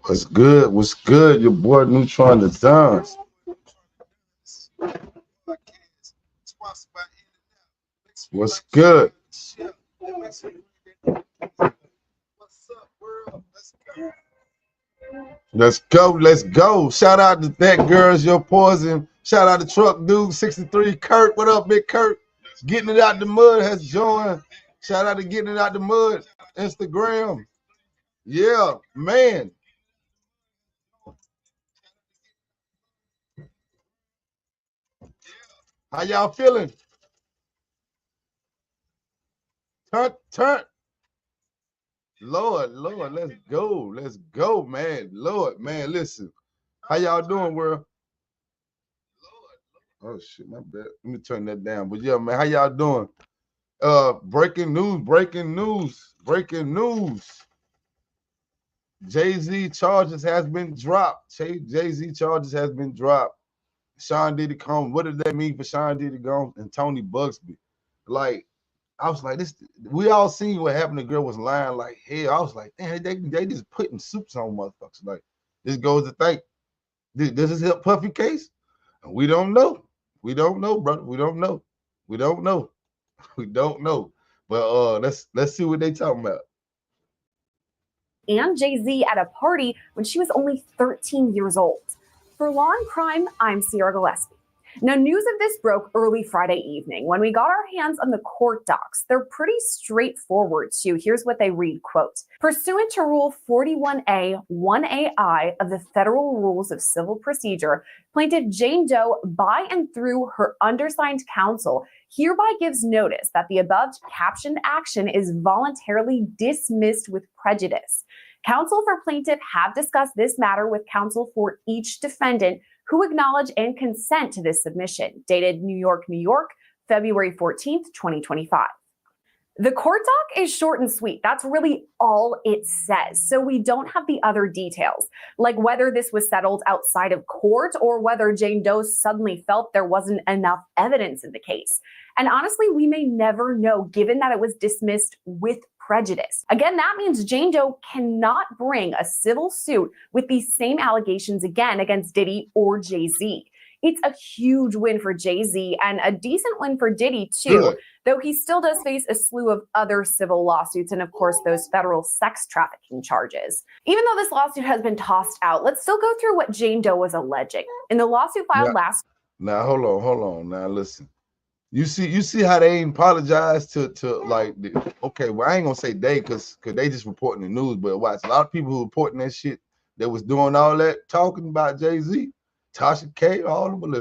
What's good? What's good? Your boy Neutron the Dons. What's good? Let's go. Let's go. Shout out to that girls, your poison. Shout out to Truck Dude 63. Kurt, what up, big Kurt? Getting it out the mud has joined. Shout out to Getting It Out the Mud. Instagram. Yeah, man. How y'all feeling? Turn. Lord, let's go. Let's go, man. Lord, man, listen. How y'all doing, world? Oh shit, my bad. Let me turn that down. But yeah, man, how y'all doing? Breaking news. Jay-Z charges has been dropped. Jay-Z charges has been dropped. Sean Diddy come. What did that mean for Sean Diddy gone and Tony Buzbee? Like, I was like, this. We all seen what happened. The girl was lying like hell. I was like, damn, they just putting soups on motherfuckers. Like, this goes to think. This is a Puffy case. We don't know. We don't know, brother. We don't know. We don't know. We don't know. But let's see what they talking about. And Jay-Z at a party when she was only 13 years old. For Law and Crime, I'm Sierra Gillespie. Now, news of this broke early Friday evening when we got our hands on the court docs. They're pretty straightforward, too. Here's what they read, quote, pursuant to Rule 41A, 1AI of the Federal Rules of Civil Procedure, plaintiff Jane Doe, by and through her undersigned counsel, hereby gives notice that the above captioned action is voluntarily dismissed with prejudice. Counsel for plaintiff have discussed this matter with counsel for each defendant who acknowledge and consent to this submission, dated New York, February 14th, 2025. The court doc is short and sweet. That's really all it says. So we don't have the other details, like whether this was settled outside of court or whether Jane Doe suddenly felt there wasn't enough evidence in the case. And honestly, we may never know, given that it was dismissed with prejudice. Again, that means Jane Doe cannot bring a civil suit with these same allegations again against Diddy or Jay-Z. It's a huge win for Jay-Z and a decent win for Diddy too, though he still does face a slew of other civil lawsuits and of course those federal sex trafficking charges. Even though this lawsuit has been tossed out, let's still go through what Jane Doe was alleging. In the lawsuit filed last... Now, hold on. Now, listen. You see how they ain't apologized to like, okay, well, I ain't gonna say they because they just reporting the news, but watch, a lot of people who reporting that shit that was doing all that talking about Jay-Z, Tasha K, all of them,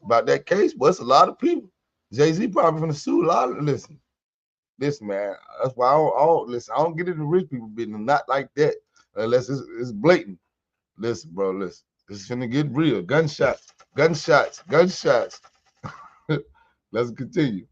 about that case, but it's a lot of people. Jay-Z probably gonna sue a lot of listen, man. That's why I don't get into rich people business, not like that, unless it's blatant. Listen, bro, listen. This is gonna get real. Gunshots. Let's continue.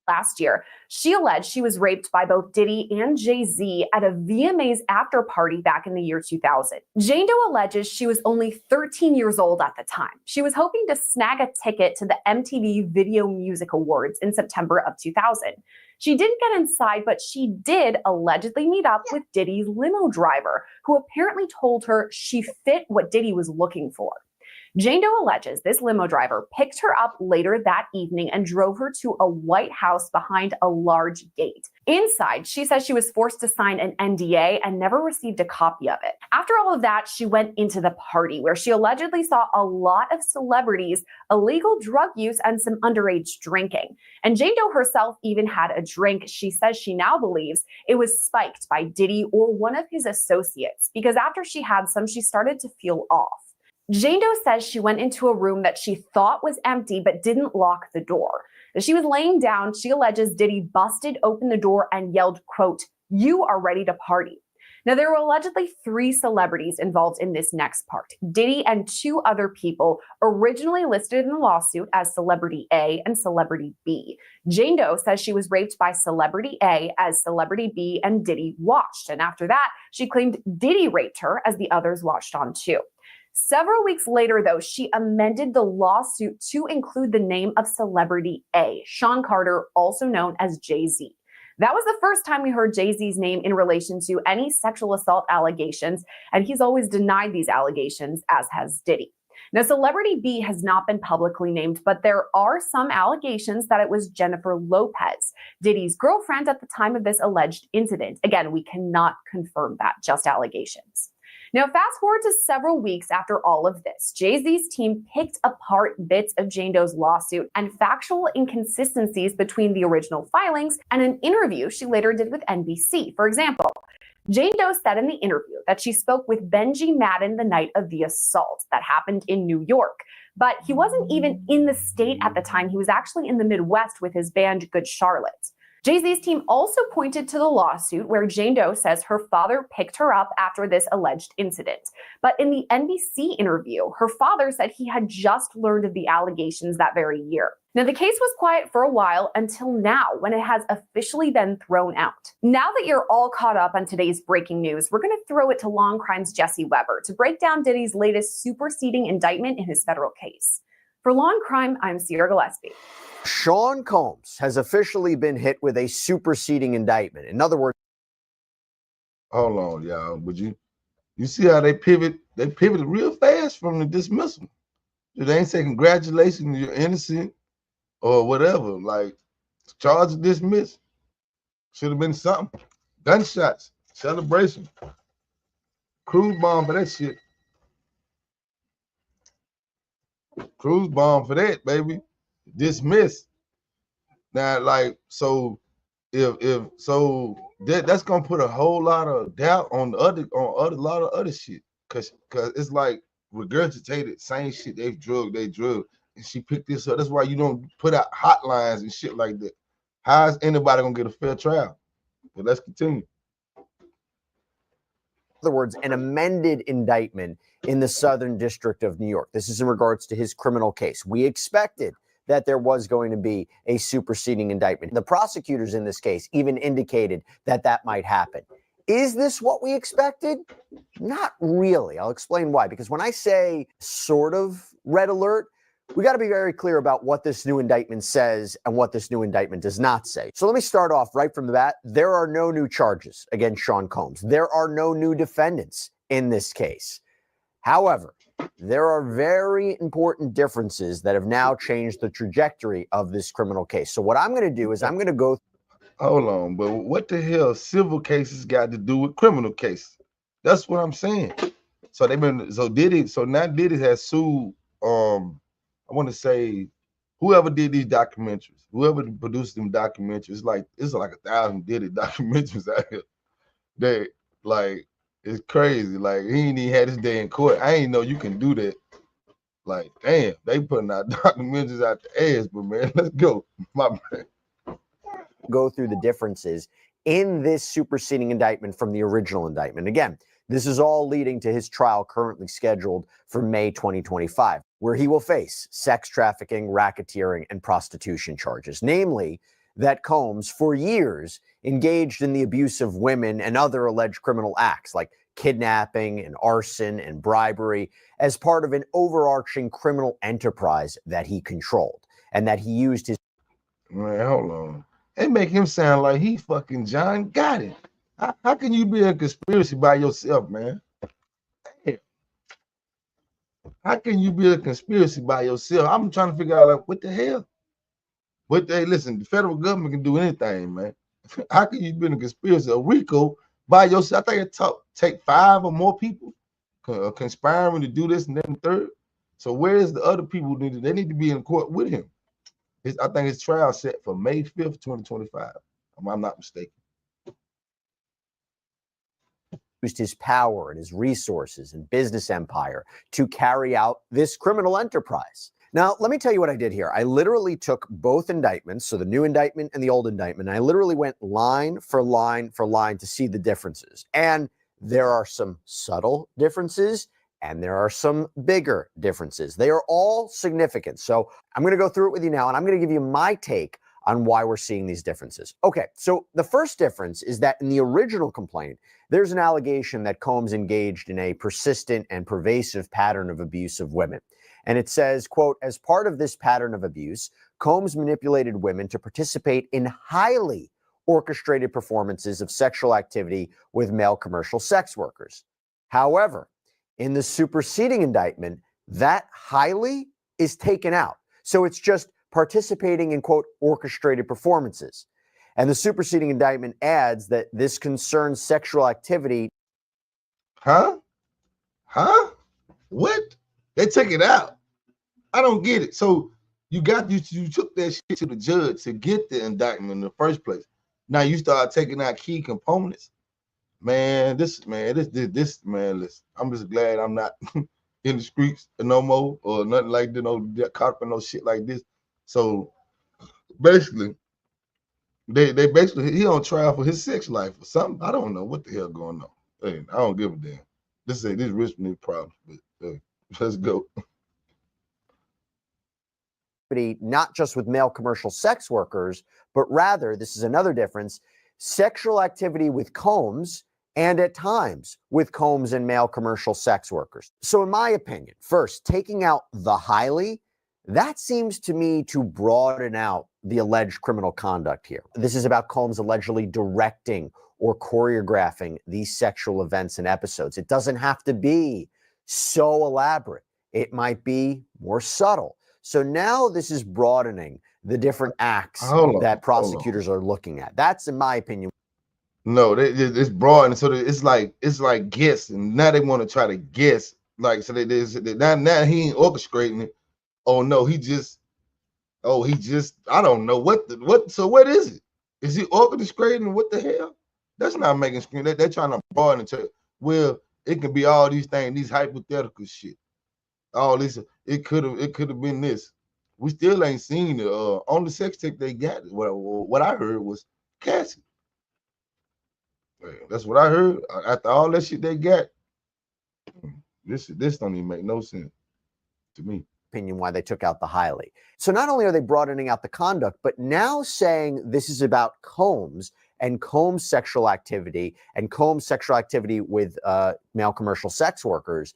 Last year, she alleged she was raped by both Diddy and Jay-Z at a VMA's after party back in the year 2000. Jane Doe alleges she was only 13 years old at the time. She was hoping to snag a ticket to the MTV Video Music Awards in September of 2000. She didn't get inside, but she did allegedly meet up with Diddy's limo driver, who apparently told her she fit what Diddy was looking for. Jane Doe alleges this limo driver picked her up later that evening and drove her to a white house behind a large gate. Inside, she says she was forced to sign an NDA and never received a copy of it. After all of that, she went into the party where she allegedly saw a lot of celebrities, illegal drug use, and some underage drinking. And Jane Doe herself even had a drink. She says she now believes it was spiked by Diddy or one of his associates because after she had some, she started to feel off. Jane Doe says she went into a room that she thought was empty but didn't lock the door. As she was laying down, she alleges Diddy busted open the door and yelled, quote, "You are ready to party." Now, there were allegedly 3 celebrities involved in this next part. Diddy and 2 other people originally listed in the lawsuit as Celebrity A and Celebrity B. Jane Doe says she was raped by Celebrity A as Celebrity B and Diddy watched. And after that, she claimed Diddy raped her as the others watched on too. Several weeks later, though, she amended the lawsuit to include the name of Celebrity A, Sean Carter, also known as Jay-Z. That was the first time we heard Jay-Z's name in relation to any sexual assault allegations, and he's always denied these allegations, as has Diddy. Now, Celebrity B has not been publicly named, but there are some allegations that it was Jennifer Lopez, Diddy's girlfriend at the time of this alleged incident. Again, we cannot confirm that, just allegations. Now, fast forward to several weeks after all of this, Jay-Z's team picked apart bits of Jane Doe's lawsuit and factual inconsistencies between the original filings and an interview she later did with NBC. For example, Jane Doe said in the interview that she spoke with Benji Madden the night of the assault that happened in New York. But he wasn't even in the state at the time. He was actually in the Midwest with his band Good Charlotte. Jay-Z's team also pointed to the lawsuit where Jane Doe says her father picked her up after this alleged incident. But in the NBC interview, her father said he had just learned of the allegations that very year. Now, the case was quiet for a while until now, when it has officially been thrown out. Now that you're all caught up on today's breaking news, we're going to throw it to Law & Crime's Jesse Weber to break down Diddy's latest superseding indictment in his federal case. For Law & Crime, I'm Sierra Gillespie. Sean Combs has officially been hit with a superseding indictment. In other words, hold on, y'all. But you see how they pivot? They pivoted real fast from the dismissal. They ain't say congratulations, you're innocent or whatever. Like, charge dismissed. Should have been something. Gunshots, celebration, cruise bomb for that shit. Cruise bomb for that, baby. Dismissed. Now, like, so if so, that's gonna put a whole lot of doubt on a lot of other shit, cause it's like regurgitated same shit they drug, and she picked this up. That's why you don't put out hotlines and shit like that. How is anybody gonna get a fair trial? But let's continue. In other words, an amended indictment in the Southern District of New York. This is in regards to his criminal case. We expected that there was going to be a superseding indictment. The prosecutors in this case even indicated that that might happen. Is this what we expected? Not really. I'll explain why. Because when I say sort of red alert, we got to be very clear about what this new indictment says and what this new indictment does not say. So let me start off right from the bat. There are no new charges against Sean Combs. There are no new defendants in this case. However, there are very important differences that have now changed the trajectory of this criminal case. So what I'm going to do is I'm going to go. Hold on, but what the hell civil cases got to do with criminal cases? That's what I'm saying. So now Diddy has sued, I want to say, whoever did these documentaries, whoever produced them documentaries, it's like 1,000 Diddy documentaries out here. They like, it's crazy. Like, he ain't even had his day in court. I ain't know you can do that. Like, damn, they putting out documentaries out the ass, but man, let's go. My man. Go through the differences in this superseding indictment from the original indictment. Again, this is all leading to his trial currently scheduled for May 2025, where he will face sex trafficking, racketeering, and prostitution charges. Namely, that Combs, for years, engaged in the abuse of women and other alleged criminal acts like kidnapping and arson and bribery as part of an overarching criminal enterprise that he controlled and that he used his... Man, hold on. They make him sound like he fucking John Gotti. How can you be a conspiracy by yourself, man? Damn. How can you be a conspiracy by yourself? I'm trying to figure out, like, what the hell? But hey, listen, the federal government can do anything, man. How can you be in a conspiracy, a RICO, by yourself? I think it take 5 or more people conspiring to do this and then the third. So where's the other people? They need to be in court with him. I think his trial set for May 5th, 2025. I'm not mistaken. Used his power and his resources and business empire to carry out this criminal enterprise. Now, let me tell you what I did here. I literally took both indictments, so the new indictment and the old indictment, and I literally went line for line for line to see the differences. And there are some subtle differences and there are some bigger differences. They are all significant. So I'm going to go through it with you now, and I'm going to give you my take on why we're seeing these differences. Okay, so the first difference is that in the original complaint, there's an allegation that Combs engaged in a persistent and pervasive pattern of abuse of women. And it says, quote, as part of this pattern of abuse, Combs manipulated women to participate in highly orchestrated performances of sexual activity with male commercial sex workers. However, in the superseding indictment, that highly is taken out. So it's just participating in, quote, orchestrated performances. And the superseding indictment adds that this concerns sexual activity. Huh? What? They took it out. I don't get it. So you took that shit to the judge to get the indictment in the first place. Now you start taking out key components. Man, listen. Listen, I'm just glad I'm not in the streets no more or nothing like that, no caught up in no shit like this. So basically, they basically he on trial for his sex life or something. I don't know what the hell going on. Hey, I don't give a damn. This rich me problems, but let's go. Not just with male commercial sex workers, but rather, this is another difference, sexual activity with Combs and at times with Combs and male commercial sex workers. So in my opinion, first, taking out the highly, that seems to me to broaden out the alleged criminal conduct here. This is about Combs allegedly directing or choreographing these sexual events and episodes. It doesn't have to be so elaborate. It might be more subtle. So now this is broadening the different acts that prosecutors are looking at. That's, in my opinion. No, it's broad, and so it's like guess, and now they want to try to guess. Like, so now he ain't orchestrating it. Oh no, he just I don't know what. So what is it? Is he orchestrating? What the hell? That's not making screen. They're trying to broaden it to, well, it can be all these things, these hypothetical shit. All this, it could have been this. We still ain't seen it. On the sex tape they got, what I heard was Cassie. That's what I heard. After all that shit they got, this don't even make no sense to me. Opinion why they took out the highly. So not only are they broadening out the conduct, but now saying this is about Combs and Combs' sexual activity and Combs' sexual activity with male commercial sex workers.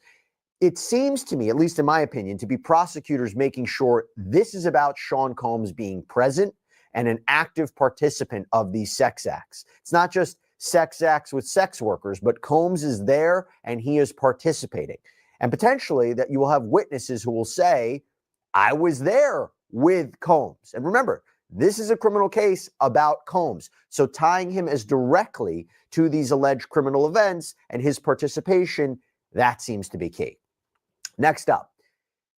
It seems to me, at least in my opinion, to be prosecutors making sure this is about Sean Combs being present and an active participant of these sex acts. It's not just sex acts with sex workers, but Combs is there and he is participating. And potentially that you will have witnesses who will say, I was there with Combs. And remember, this is a criminal case about Combs. So tying him as directly to these alleged criminal events and his participation, that seems to be key. Next up,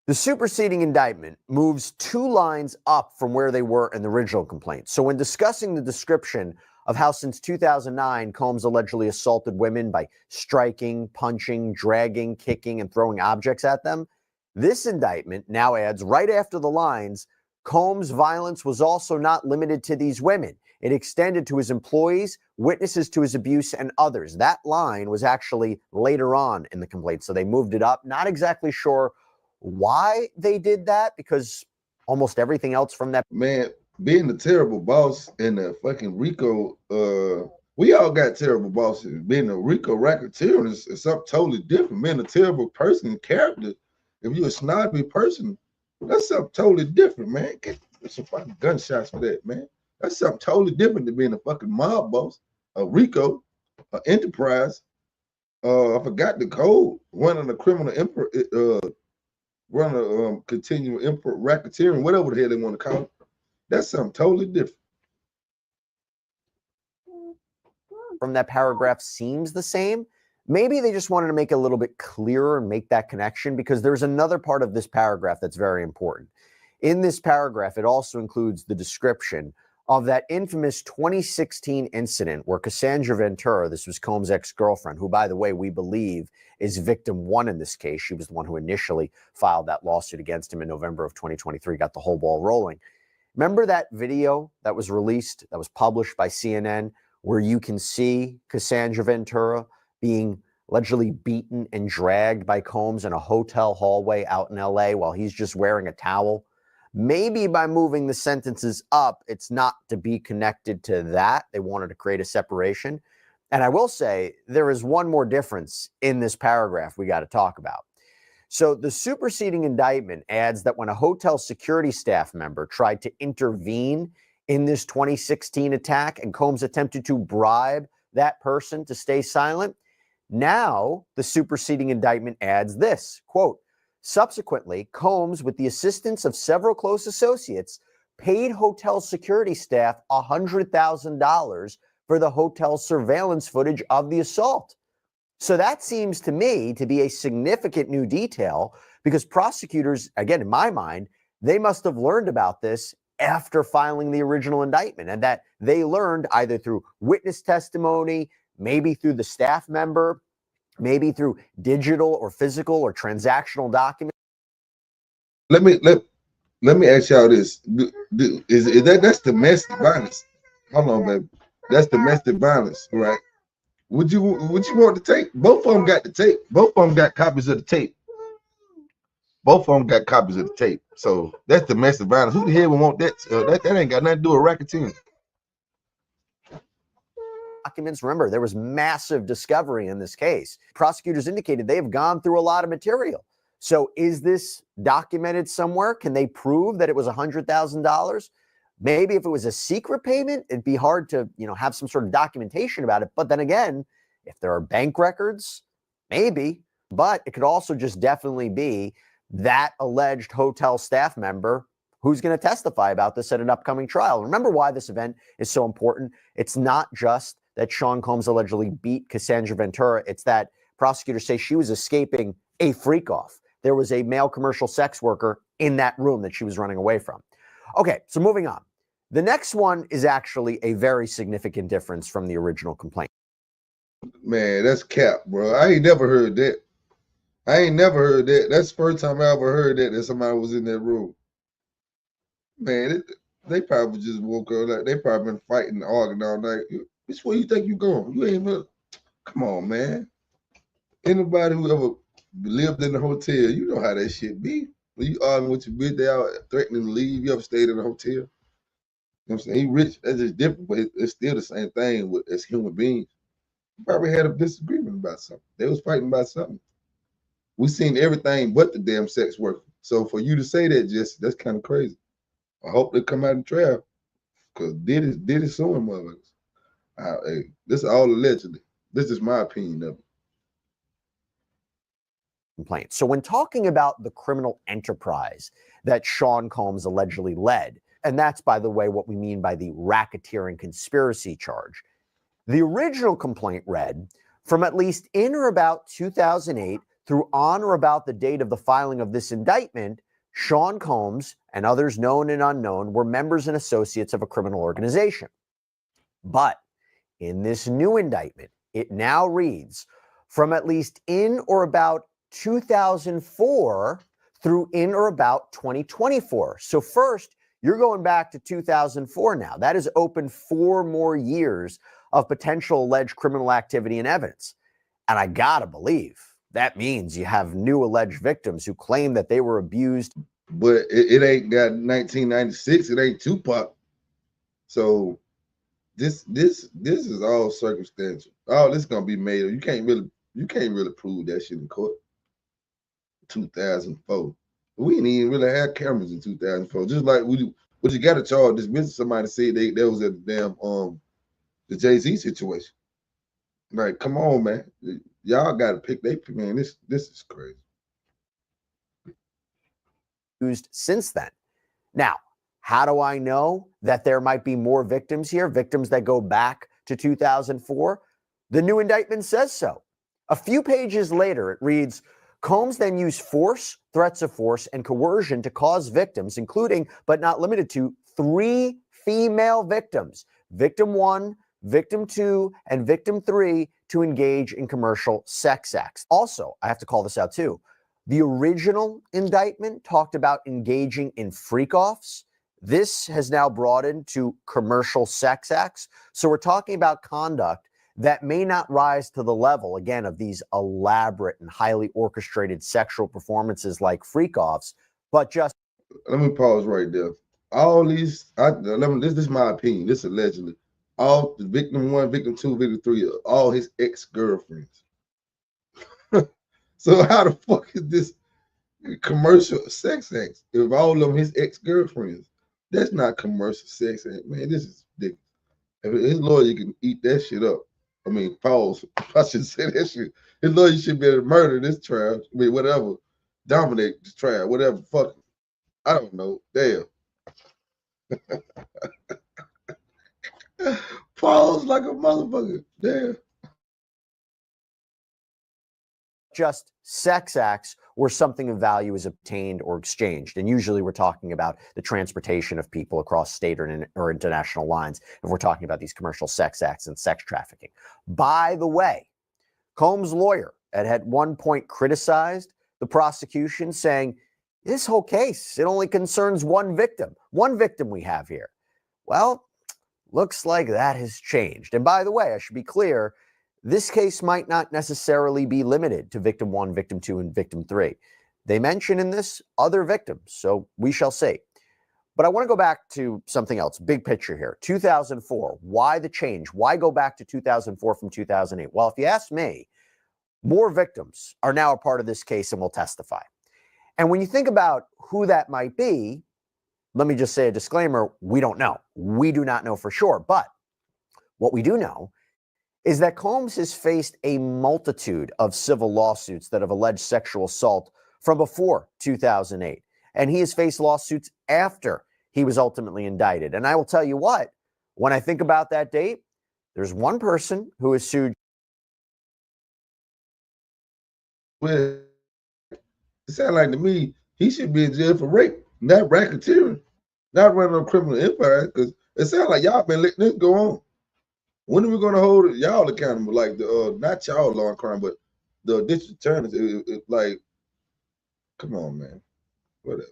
the superseding indictment moves 2 lines up from where they were in the original complaint. So when discussing the description of how since 2009, Combs allegedly assaulted women by striking, punching, dragging, kicking, and throwing objects at them, this indictment now adds right after the lines, Combs' violence was also not limited to these women. It extended to his employees, witnesses to his abuse, and others. That line was actually later on in the complaint, so they moved it up. Not exactly sure why they did that, because almost everything else from that. Man, being a terrible boss in a fucking RICO, we all got terrible bosses. Being a RICO racketeer is something totally different. Being a terrible person, character, if you're a snobby person, that's something totally different, man. Get some fucking gunshots for that, man. That's something totally different than being a fucking mob boss, a RICO, an enterprise. I forgot the code. Running a criminal continual import racketeering, whatever the hell they want to call it. That's something totally different. From that paragraph seems the same. Maybe they just wanted to make it a little bit clearer and make that connection, because there's another part of this paragraph that's very important. In this paragraph, it also includes the description of that infamous 2016 incident where Cassandra Ventura, this was Combs' ex-girlfriend, who, by the way, we believe is victim 1 in this case. She was the one who initially filed that lawsuit against him in November of 2023, got the whole ball rolling. Remember that video that was released, that was published by CNN, where you can see Cassandra Ventura being allegedly beaten and dragged by Combs in a hotel hallway out in LA while he's just wearing a towel? Maybe by moving the sentences up, it's not to be connected to that. They wanted to create a separation. And I will say there is one more difference in this paragraph we got to talk about. So the superseding indictment adds that when a hotel security staff member tried to intervene in this 2016 attack, and Combs attempted to bribe that person to stay silent. Now, the superseding indictment adds this, quote, subsequently, Combs, with the assistance of several close associates, paid hotel security staff $100,000 for the hotel's surveillance footage of the assault. So that seems to me to be a significant new detail, because prosecutors, again, in my mind, they must have learned about this after filing the original indictment, and that they learned either through witness testimony, maybe through the staff member, maybe through digital or physical or transactional documents. Let me ask y'all this: is that's domestic violence? Hold on, baby. That's domestic violence, right? Would you want the tape? Both of them got the tape. Both of them got copies of the tape. Both of them got copies of the tape. So that's domestic violence. Who the hell would want that? That ain't got nothing to do with racketeering. Documents. Remember, there was massive discovery in this case. Prosecutors indicated they have gone through a lot of material. So is this documented somewhere? Can they prove that it was $100,000? Maybe if it was a secret payment, it'd be hard to, have some sort of documentation about it. But then again, if there are bank records, maybe. But it could also just definitely be that alleged hotel staff member who's going to testify about this at an upcoming trial. Remember why this event is so important. It's not just that Sean Combs allegedly beat Cassandra Ventura. It's that prosecutors say she was escaping a freak-off. There was a male commercial sex worker in that room that she was running away from. Okay, so moving on. The next one is actually a very significant difference from the original complaint. Man, that's cap, bro. I ain't never heard that. That's the first time I ever heard that somebody was in that room. Man, they probably just woke up. Like, they probably been fighting and arguing all night. Which way you think you going? You ain't really. Come on, man. Anybody who ever lived in a hotel, you know how that shit be. When you arguing with your bitch, they out threatening to leave. You ever stayed in a hotel? You know what I'm saying? He rich. That's just different, but it's still the same thing as human beings. You probably had a disagreement about something. They was fighting about something. We seen everything but the damn sex worker. So for you to say that, just that's kind of crazy. I hope they come out and trial, because Diddy suing motherfuckers. Hey, this is all allegedly. This is my opinion of it. Complaint. So when talking about the criminal enterprise that Sean Combs allegedly led, and that's, by the way, what we mean by the racketeering conspiracy charge, the original complaint read, from at least in or about 2008 through on or about the date of the filing of this indictment, Sean Combs and others known and unknown were members and associates of a criminal organization. But in this new indictment, it now reads, from at least in or about 2004 through in or about 2024. So first, you're going back to 2004 now. That has opened 4 more years of potential alleged criminal activity and evidence. And I gotta believe that means you have new alleged victims who claim that they were abused. But it ain't got 1996. It ain't Tupac. So this is all circumstantial. All this gonna be made up. You can't really prove that shit in court. 2004. We didn't even really have cameras in 2004. Just like you got to charge dismissing somebody said they was at the damn the Jay-Z situation. Like, come on, man. Y'all got to pick they man. This is crazy. Used since then. Now, how do I know that there might be more victims here? Victims that go back to 2004? The new indictment says so. A few pages later, it reads, Combs then used force, threats of force, and coercion to cause victims, including but not limited to 3 female victims, victim 1, victim 2, and victim 3, to engage in commercial sex acts. Also, I have to call this out too. The original indictment talked about engaging in freak-offs. This has now broadened to commercial sex acts. So we're talking about conduct that may not rise to the level, again, of these elaborate and highly orchestrated sexual performances like freak-offs, but just... Let me pause right there. All these, this is my opinion. This allegedly. All the victim 1, victim 2, victim 3 are all his ex-girlfriends. So how the fuck is this commercial sex acts if all of them his ex-girlfriends? That's not commercial sex. Man, this is ridiculous. If his lawyer can eat that shit up. I mean, pause. I should say that shit. His lawyer should be able to murder this trial. I mean, whatever. Dominate this trial. Whatever. Fuck it. I don't know. Damn. Pause like a motherfucker. Damn. Just sex acts where something of value is obtained or exchanged. And usually we're talking about the transportation of people across state or international lines if we're talking about these commercial sex acts and sex trafficking. By the way, Combs' lawyer had at one point criticized the prosecution, saying, this whole case, it only concerns one victim we have here. Well, looks like that has changed. And by the way, I should be clear, this case might not necessarily be limited to victim 1, victim 2, and victim 3. They mention in this other victims, so we shall see. But I want to go back to something else, big picture here. 2004, why the change? Why go back to 2004 from 2008? Well, if you ask me, more victims are now a part of this case and will testify. And when you think about who that might be, let me just say a disclaimer, we don't know. We do not know for sure. But what we do know is that Combs has faced a multitude of civil lawsuits that have alleged sexual assault from before 2008. And he has faced lawsuits after he was ultimately indicted. And I will tell you what, when I think about that date, there's one person who has sued. Well, it sounds like to me he should be in jail for rape, not racketeering, not running a criminal empire. Because it sounds like y'all been letting this go on. When are we going to hold y'all accountable? Like the not y'all law and crime, but the district attorneys. Like, come on, man. Whatever.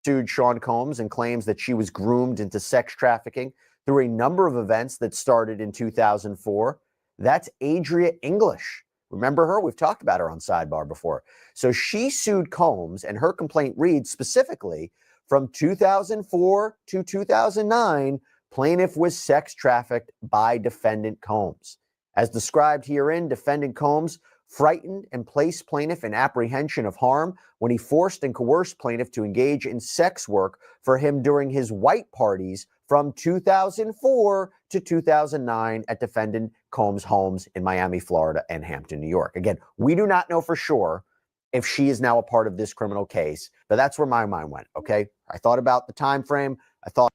Sued Sean Combs and claims that she was groomed into sex trafficking through a number of events that started in 2004. That's Adria English. Remember her? We've talked about her on Sidebar before. So she sued Combs, and her complaint reads specifically, from 2004 to 2009, plaintiff was sex trafficked by defendant Combs. As described herein, defendant Combs frightened and placed plaintiff in apprehension of harm when he forced and coerced plaintiff to engage in sex work for him during his white parties from 2004 to 2009 at defendant Combs' homes in Miami, Florida, and Hampton, New York. Again, we do not know for sure if she is now a part of this criminal case, but that's where my mind went, okay? I thought about the time frame. I thought,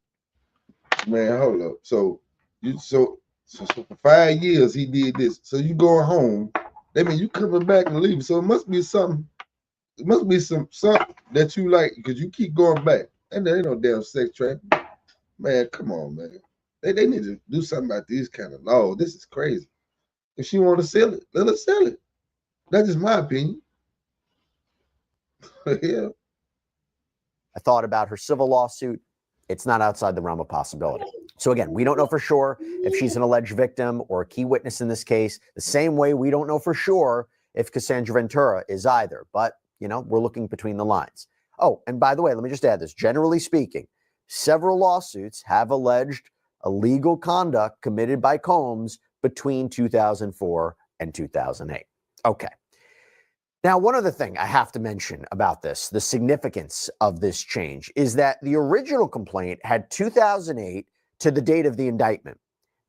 man, hold up. So for 5 years he did this. So you going home, that mean you coming back and leaving. So it must be something. It must be something that you like because you keep going back. And there ain't no damn sex trafficking. Man, come on, man. They need to do something about these kind of laws. This is crazy. If she want to sell it, let her sell it. That's just my opinion. Yeah. I thought about her civil lawsuit. It's not outside the realm of possibility. So again, we don't know for sure if she's an alleged victim or a key witness in this case, the same way we don't know for sure if Cassandra Ventura is either. But, you know, we're looking between the lines. Oh, and by the way, let me just add this. Generally speaking, several lawsuits have alleged illegal conduct committed by Combs between 2004 and 2008. Okay. Now, one other thing I have to mention about this, the significance of this change, is that the original complaint had 2008 to the date of the indictment.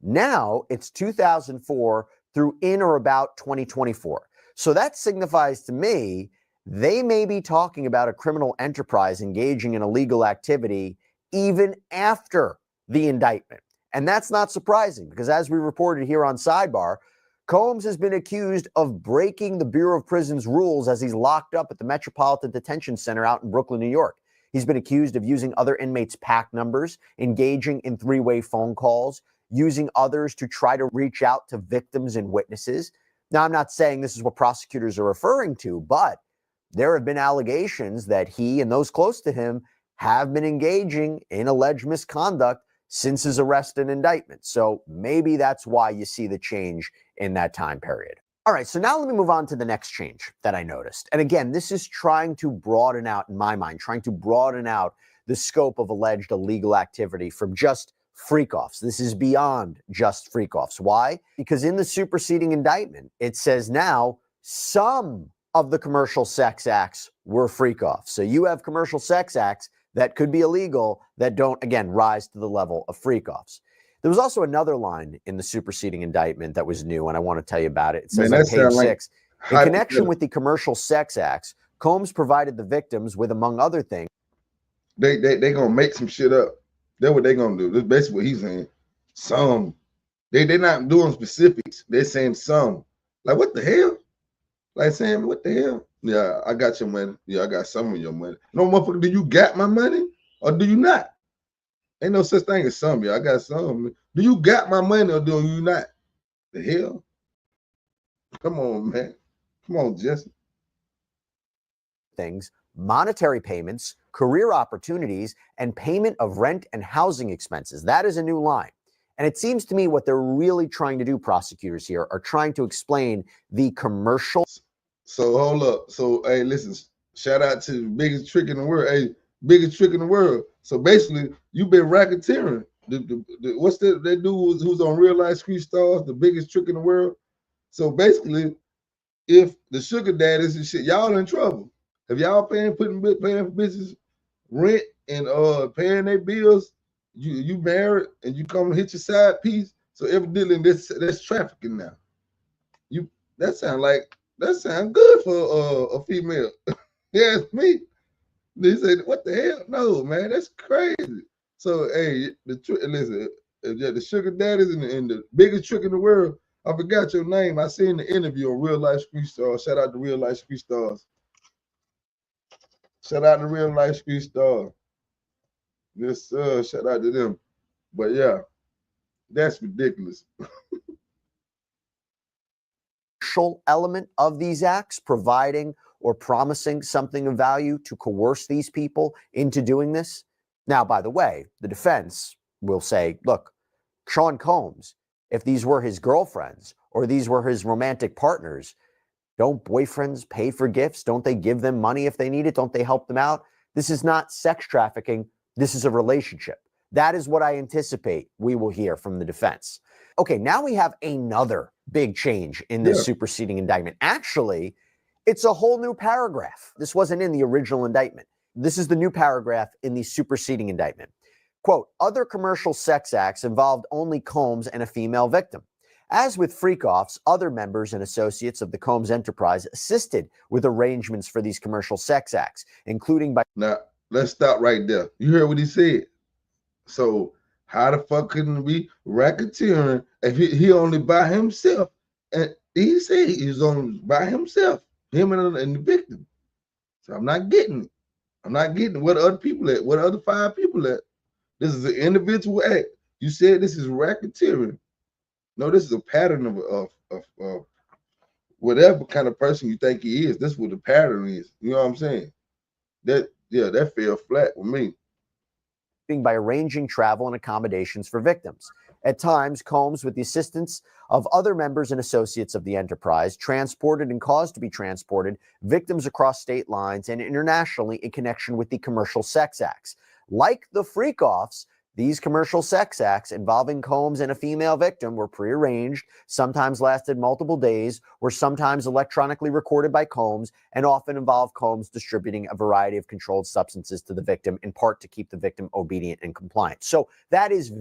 Now it's 2004 through in or about 2024. So that signifies to me they may be talking about a criminal enterprise engaging in illegal activity even after the indictment. And that's not surprising because as we reported here on Sidebar, Combs has been accused of breaking the Bureau of Prisons rules as he's locked up at the Metropolitan Detention Center out in Brooklyn, New York. He's been accused of using other inmates' PAC numbers, engaging in three-way phone calls, using others to try to reach out to victims and witnesses. Now, I'm not saying this is what prosecutors are referring to, but there have been allegations that he and those close to him have been engaging in alleged misconduct since his arrest and indictment. So maybe that's why you see the change in that time period. All right, so now let me move on to the next change that I noticed. And again, this is trying to broaden out, in my mind, trying to broaden out the scope of alleged illegal activity from just freak-offs. This is beyond just freak-offs. Why? Because in the superseding indictment, it says now some of the commercial sex acts were freak-offs. So you have commercial sex acts that could be illegal that don't, again, rise to the level of freak-offs. There was also another line in the superseding indictment that was new, and I want to tell you about it. It says on page 6, in connection with the commercial sex acts, Combs provided the victims with, among other things. They gonna make some shit up. That's what they gonna do. That's basically what he's saying. Some. They're not doing specifics. They're saying some. Like, what the hell? Like saying, what the hell? Yeah, I got your money. Yeah, I got some of your money. No, motherfucker, do you got my money or do you not? Ain't no such thing as some. Yeah, I got some. Do you got my money or do you not? The hell? Come on, man. Come on, Jesse. Things, monetary payments, career opportunities, and payment of rent and housing expenses. That is a new line. And it seems to me what they're really trying to do, prosecutors here, are trying to explain the commercial. So hold up. So, hey, listen, shout out to the biggest trick in the world. Hey, biggest trick in the world. So basically, you've been racketeering. What's that dude who's on Real Life Street Stars, the biggest trick in the world? So basically, if the sugar daddies and shit, y'all in trouble. If y'all paying for bitches rent and paying their bills, you married and you come and hit your side piece. So evidently that's trafficking now. That sound good for a female. Yeah, it's me. They say, what the hell? No, man, that's crazy. So hey, listen, the sugar daddies and the biggest trick in the world. I forgot your name. I seen the interview on Real Life Street Stars. Shout out to Real Life Street Stars. Shout out to Real Life Street Stars. Yes, shout out to them. But yeah, that's ridiculous. Element of these acts, providing or promising something of value to coerce these people into doing this. Now, by the way, the defense will say, look, Sean Combs, if these were his girlfriends or these were his romantic partners, don't boyfriends pay for gifts? Don't they give them money if they need it? Don't they help them out? This is not sex trafficking. This is a relationship. That is what I anticipate we will hear from the defense. Okay, now we have another big change in this superseding indictment. Actually, it's a whole new paragraph. This wasn't in the original indictment. This is the new paragraph in the superseding indictment. Quote, other commercial sex acts involved only Combs and a female victim. As with freak-offs, other members and associates of the Combs enterprise assisted with arrangements for these commercial sex acts, including by... Now, let's stop right there. You heard what he said. So how the fuck couldn't it be racketeering if he only by himself? And he said he's only by himself, him and the victim. So I'm not getting it. I'm not getting what other people at, what other 5 people at. This is an individual act. You said this is racketeering. No, this is a pattern of whatever kind of person you think he is. That's what the pattern is. You know what I'm saying? That fell flat with me. By arranging travel and accommodations for victims. At times, Combs, with the assistance of other members and associates of the enterprise, transported and caused to be transported victims across state lines and internationally in connection with the commercial sex acts. Like the freak-offs, these commercial sex acts involving Combs and a female victim were prearranged, sometimes lasted multiple days, were sometimes electronically recorded by Combs, and often involved Combs distributing a variety of controlled substances to the victim, in part to keep the victim obedient and compliant. So that is...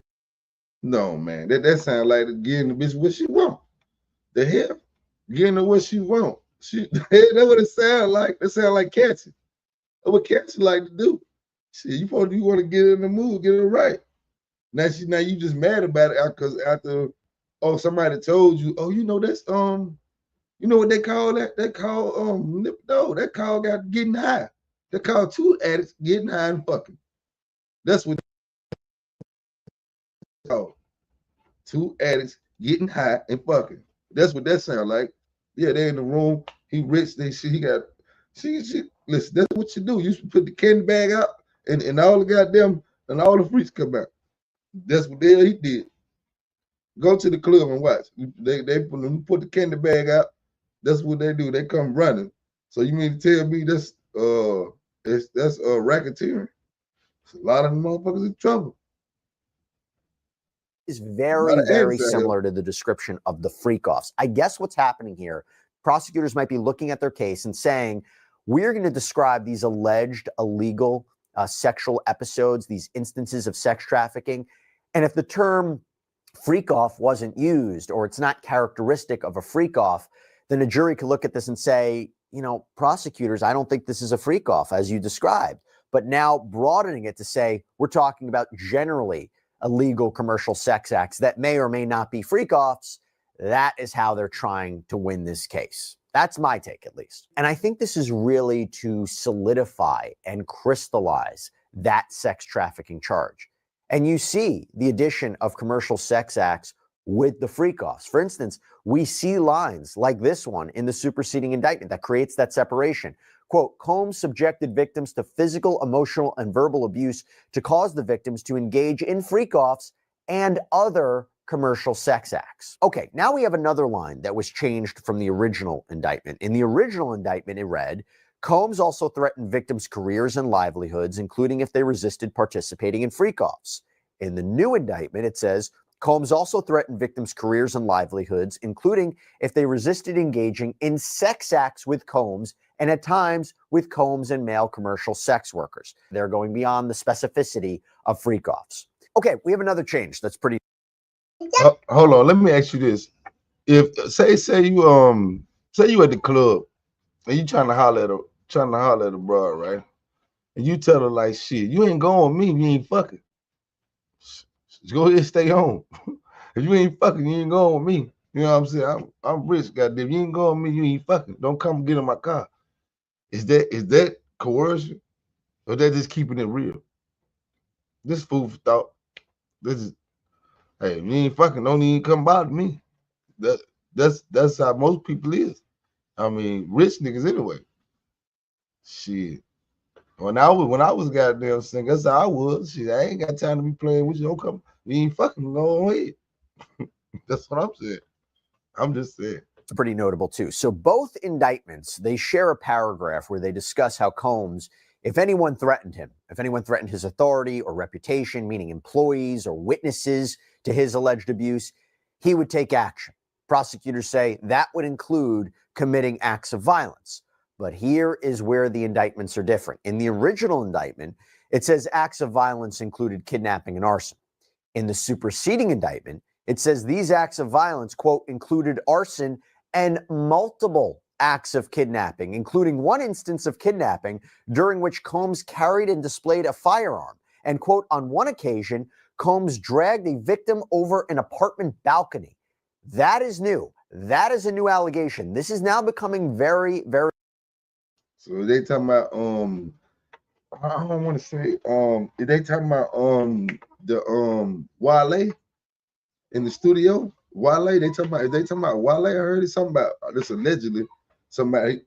No, man, that sounds like getting the bitch what she want. The hell? Getting her what she want. That's what it sounds like. It sounds like catching. That's what catching like to do. Shit, you want to get in the mood, get it right. Now you just mad about it because after somebody told you, that's you know what they call that? They call that call got getting high. They call 2 addicts getting high and fucking. That's what they call 2 addicts getting high and fucking. That's what that sound like. Yeah, they in the room. He rich. She listen. That's what you do. You put the candy bag out. And all the goddamn and all the freaks come out. That's what the hell he did. Go to the club and watch. They put the candy bag out. That's what they do. They come running. So you mean to tell me that's racketeering? A lot of them motherfuckers in trouble. Is very, very similar to the description of the freak-offs. I guess what's happening here prosecutors might be looking at their case and saying, we're going to describe these alleged illegal sexual episodes, these instances of sex trafficking. And if the term freak off wasn't used, or it's not characteristic of a freak off, then a jury could look at this and say, you know, prosecutors, I don't think this is a freak off as you described. But now broadening it to say, we're talking about generally illegal commercial sex acts that may or may not be freak offs. That is how they're trying to win this case. That's my take, at least. And I think this is really to solidify and crystallize that sex trafficking charge. And you see the addition of commercial sex acts with the freak offs. For instance, we see lines like this one in the superseding indictment that creates that separation. Quote, Combs subjected victims to physical, emotional, and verbal abuse to cause the victims to engage in freak offs and other commercial sex acts. Okay, now we have another line that was changed from the original indictment. In the original indictment, it read, Combs also threatened victims' careers and livelihoods, including if they resisted participating in freak-offs. In the new indictment, it says, Combs also threatened victims' careers and livelihoods, including if they resisted engaging in sex acts with Combs and at times with Combs and male commercial sex workers. They're going beyond the specificity of freak-offs. Okay, we have another change that's pretty... Hold on, let me ask you this. If say you at the club and you trying to holler at a broad, right? And you tell her like, shit, you ain't going with me, you ain't fucking. Just go ahead and stay home. If you ain't fucking, you ain't going with me. You know what I'm saying? I'm rich, goddamn. You ain't going with me, you ain't fucking. Don't come get in my car. Is that coercion? Or that just keeping it real? This food for thought. This is, hey, if you ain't fucking, don't even come bother me. That's how most people is. I mean, rich niggas anyway. Shit. When I was goddamn single, that's how I was. Shit, I ain't got time to be playing with you. Don't come. You ain't fucking go ahead. That's what I'm saying. I'm just saying. It's pretty notable too. So both indictments, they share a paragraph where they discuss how Combs, if anyone threatened him, if anyone threatened his authority or reputation, meaning employees or witnesses to his alleged abuse, he would take action. Prosecutors say that would include committing acts of violence. But here is where the indictments are different. In the original indictment, it says acts of violence included kidnapping and arson. In the superseding indictment, it says these acts of violence, quote, included arson and multiple acts of kidnapping, including one instance of kidnapping during which Combs carried and displayed a firearm. And, quote, on one occasion, Combs dragged a victim over an apartment balcony. That is new. That is a new allegation. This is now becoming very, very... So they talking about I don't want to say they talking about the Wale in the studio. Wale, they talking about Wale. I heard it something about this allegedly somebody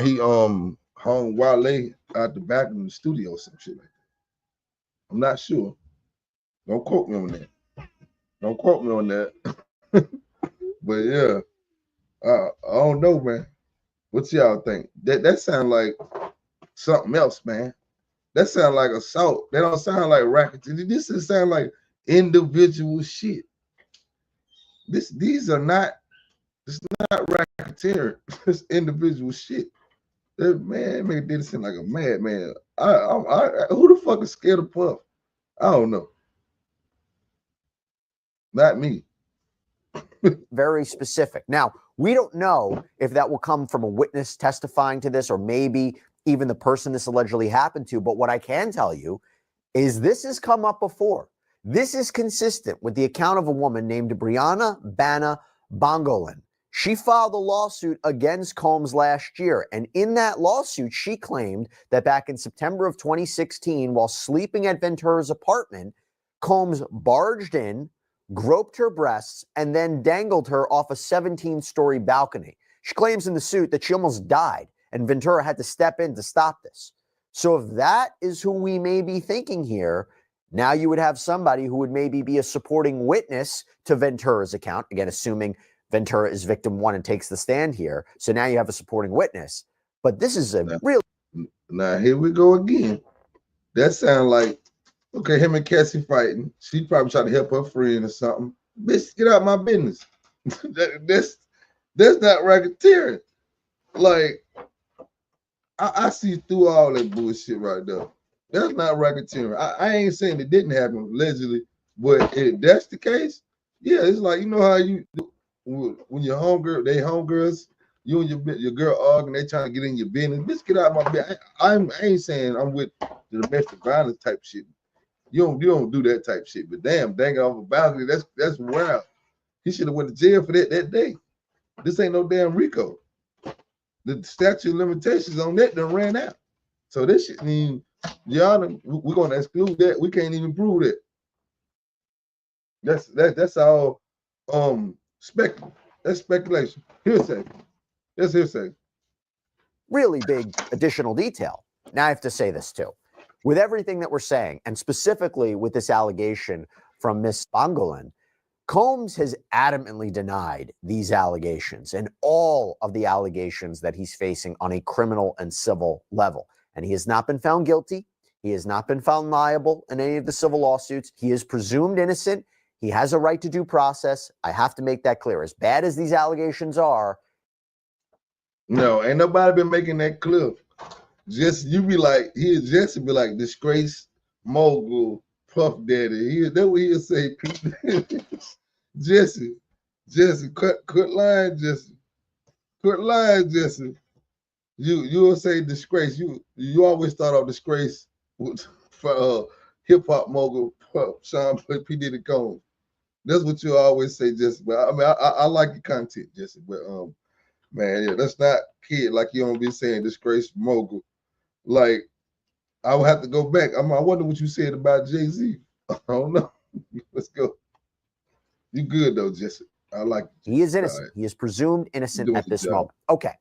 he hung Wale out the back of the studio or some shit like that. I'm not sure. Don't quote me on that. Don't quote me on that. But yeah, I don't know, man. What y'all think? That sound like something else, man. That sound like assault. That don't sound like racketeering. This just sound like individual shit. These are not. It's not racketeering. It's individual shit. That man did it seem like a madman. Who the fuck is scared of Puff? I don't know. Not me. Very specific. Now, we don't know if that will come from a witness testifying to this or maybe even the person this allegedly happened to. But what I can tell you is this has come up before. This is consistent with the account of a woman named Brianna Bana Bongolan. She filed a lawsuit against Combs last year. And in that lawsuit, she claimed that back in September of 2016, while sleeping at Ventura's apartment, Combs barged in, groped her breasts, and then dangled her off a 17-story balcony. She claims in the suit that she almost died, and Ventura had to step in to stop this. So if that is who we may be thinking here, now you would have somebody who would maybe be a supporting witness to Ventura's account, again, assuming Ventura is victim one and takes the stand here. So now you have a supporting witness. But this is a real... Now, here we go again. That sounds like, okay, him and Cassie fighting. She probably tried to help her friend or something. Bitch, get out of my business. That's not racketeering. Like, I see through all that bullshit right there. That's not racketeering. I ain't saying it didn't happen allegedly, but if that's the case, yeah, it's like, you know how you when your homegirl, they homegirls, you and your girl arguing, they trying to get in your business. Bitch, get out of my bed. I ain't saying I'm with the domestic violence type shit. You don't do that type shit. But damn, dang it off a balcony, that's wild. He should have went to jail for that day. This ain't no damn RICO. The statute of limitations on that done ran out. So this shit mean, Your Honor, we're gonna exclude that. We can't even prove that. That's all that's speculation. Hearsay. That's hearsay. Really big additional detail. Now I have to say this too. With everything that we're saying, and specifically with this allegation from Miss Bangolin, Combs has adamantly denied these allegations and all of the allegations that he's facing on a criminal and civil level. And he has not been found guilty. He has not been found liable in any of the civil lawsuits. He is presumed innocent. He has a right to due process. I have to make that clear. As bad as these allegations are. No, ain't nobody been making that clear. Just you be like, Jesse be like disgraced mogul, Puff Daddy. That's what he'll say. Jesse, quit lying, Jesse. Quit lying, Jesse. You'll say disgrace. You always start off disgrace for hip hop mogul Sean P. Diddy Combs. That's what you always say, Jesse. But I mean, I like your content, Jesse. But man, yeah, that's not kid like you don't be saying disgrace mogul. Like, I would have to go back. I wonder what you said about Jay-Z. I don't know. Let's go. You good though, Jesse. I like it. He is innocent. Right. He is presumed innocent at this moment. Okay.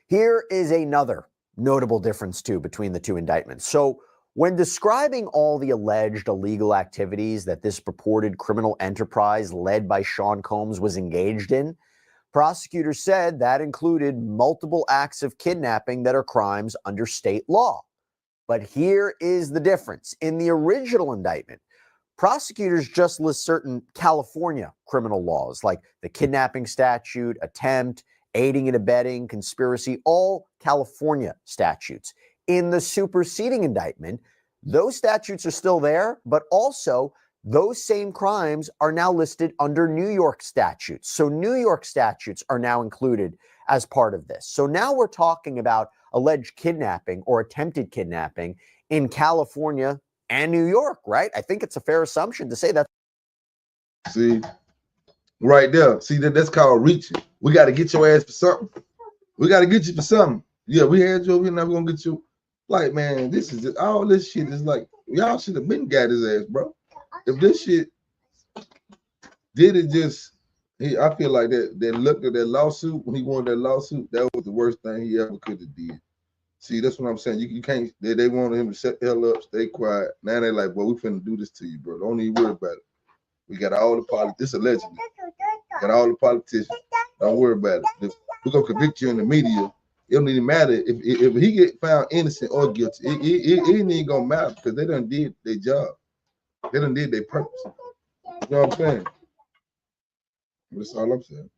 Here is another notable difference too between the two indictments. So when describing all the alleged illegal activities that this purported criminal enterprise led by Sean Combs was engaged in, prosecutors said that included multiple acts of kidnapping that are crimes under state law. But here is the difference. In the original indictment, prosecutors just list certain California criminal laws like the kidnapping statute, attempt, aiding and abetting, conspiracy, all California statutes. In the superseding indictment, those statutes are still there, but also those same crimes are now listed under New York statutes. So New York statutes are now included as part of this. So now we're talking about alleged kidnapping or attempted kidnapping in California and New York, right? I think it's a fair assumption to say that. See, right there. See, that's called reaching. We got to get your ass for something. We got to get you for something. Yeah, we had you over here, now we're going to get you. Like, man, this is just, all this shit is like, y'all should have been got his ass, bro. If this shit did it just, I feel like that look at that lawsuit, when he won that lawsuit, that was the worst thing he ever could have did. See, that's what I'm saying. You can't, they wanted him to shut the hell up, stay quiet. Now they're like, well, we finna do this to you, bro. Don't even worry about it. We got all the politicians, this allegedly. Got all the politicians. Don't worry about it. We're gonna convict you in the media. It don't even matter if he get found innocent or guilty. It ain't even gonna matter because they done did their job. They done did their purpose. You know what I'm saying? That's all I'm saying.